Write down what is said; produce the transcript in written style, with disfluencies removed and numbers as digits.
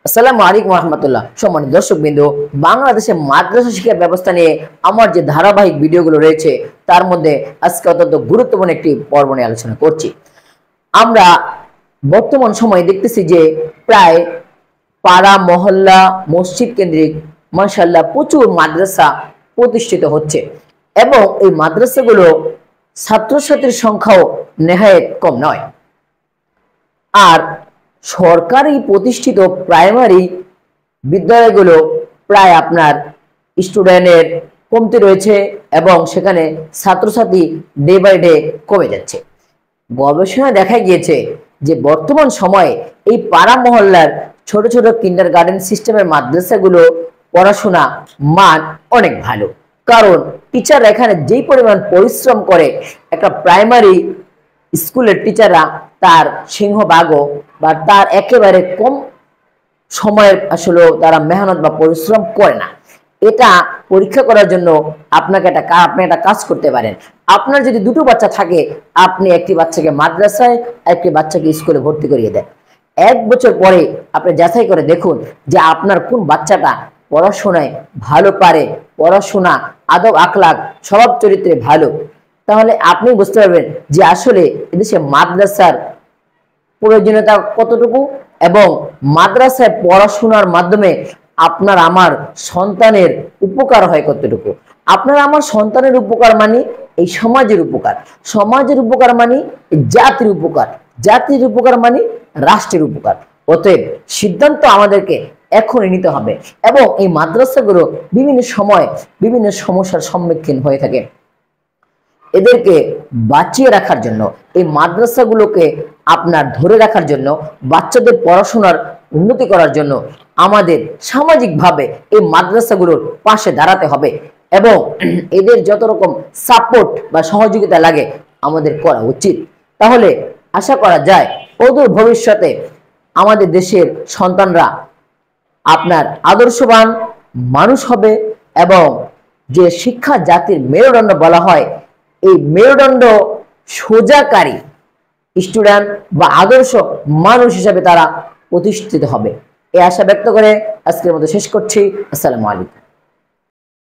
আসসালামু আলাইকুম রহমতুল্লাহ। সম্মানিত দর্শকবৃন্দ, বাংলাদেশে মাদ্রাসা শিক্ষা ব্যবস্থা নিয়ে আমার যে ধারাবাহিক ভিডিওগুলো রয়েছে তার মধ্যে আজকে অত্যন্ত গুরুত্বপূর্ণ একটি পর্ব নিয়ে আলোচনা করছি। আমরা বর্তমান সময়ে দেখতেছি যে প্রায় পাড়া মহল্লা মসজিদ কেন্দ্রিক মাশাআল্লাহ প্রচুর মাদ্রাসা প্রতিষ্ঠিত হচ্ছে এবং এই মাদ্রাসাগুলো ছাত্রছাত্রীর সংখ্যাও নেহায়েত কম নয়। আর সরকারি প্রতিষ্ঠিত প্রাইমারি বিদ্যালয়গুলো প্রায় আপনার স্টুডেন্টের কমতি রয়েছে এবং সেখানে ছাত্রছাত্রী ডে বাই ডে কমে যাচ্ছে। গবেষণায় দেখা গিয়েছে যে বর্তমান সময়ে এই পাড়া মহল্লার ছোট ছোট কিন্ডারগার্টেন সিস্টেমের মাদ্রাসাগুলো পড়াশোনা মান অনেক ভালো, কারণ টিচাররা এখানে যেই পরিমাণ পরিশ্রম করে একটা প্রাইমারি স্কুলের টিচাররা তার সিংহভাগও বা তার একেবারে কম সময়ের আসলে তারা মেহনত বা পরিশ্রম করে না। এটা পরীক্ষা করার জন্য আপনি একটা কাজ করতে পারেন। আপনার যদি দুটো বাচ্চা থাকে, আপনি একটি বাচ্চাকে মাদ্রাসায় একটি বাচ্চাকে স্কুলে ভর্তি করিয়ে দেন। 1 বছর পরে আপনি যাচাই করে দেখুন যে আপনার কোন বাচ্চাটা পড়াশোনায় ভালো পারে, পড়াশোনা আদব আখলাক স্বভাব চরিত্রে ভালো, তাহলে আপনি বুঝতে পারবেন যে আসলে এদেশে মাদ্রাসার প্রয়োজনীয়তা কতটুকু এবং মাদ্রাসায় পড়াশোনার মাধ্যমে আপনার আমার সন্তানের উপকার হয় কতটুকু। আপনার আমার সন্তানের উপকার মানে এই সমাজের উপকার, সমাজের উপকার মানে জাতির উপকার, জাতির উপকার মানে রাষ্ট্রের উপকার। অতএব সিদ্ধান্ত আমাদেরকে এখনই নিতে হবে এবং এই মাদ্রাসাগুলো বিভিন্ন সময় বিভিন্ন সমস্যার সম্মুখীন হয়ে থাকে। এদেরকে বাঁচিয়ে রাখার জন্য, এই মাদ্রাসাগুলোকে আপনার ধরে রাখার জন্য, বাচ্চাদের পড়াশোনার উন্নতি করার জন্য আমাদের সামাজিকভাবে এই মাদ্রাসাগুলোর পাশে দাঁড়াতে হবে এবং এদের যত রকম সাপোর্ট বা সহযোগিতা লাগে আমাদের করা উচিত। তাহলে আশা করা যায় অদূর ভবিষ্যতে আমাদের দেশের সন্তানরা আপনার আদর্শবান মানুষ হবে এবং যে শিক্ষা জাতির মেরুদণ্ড বলা হয়, এই মেরুদণ্ড সোজাকারী স্টুডেন্ট বা আদর্শ মানুষ হিসাবে তারা প্রতিষ্ঠিত হবে। এই আশা ব্যক্ত করে আজকের মতো শেষ করছি। আসসালামু আলাইকুম।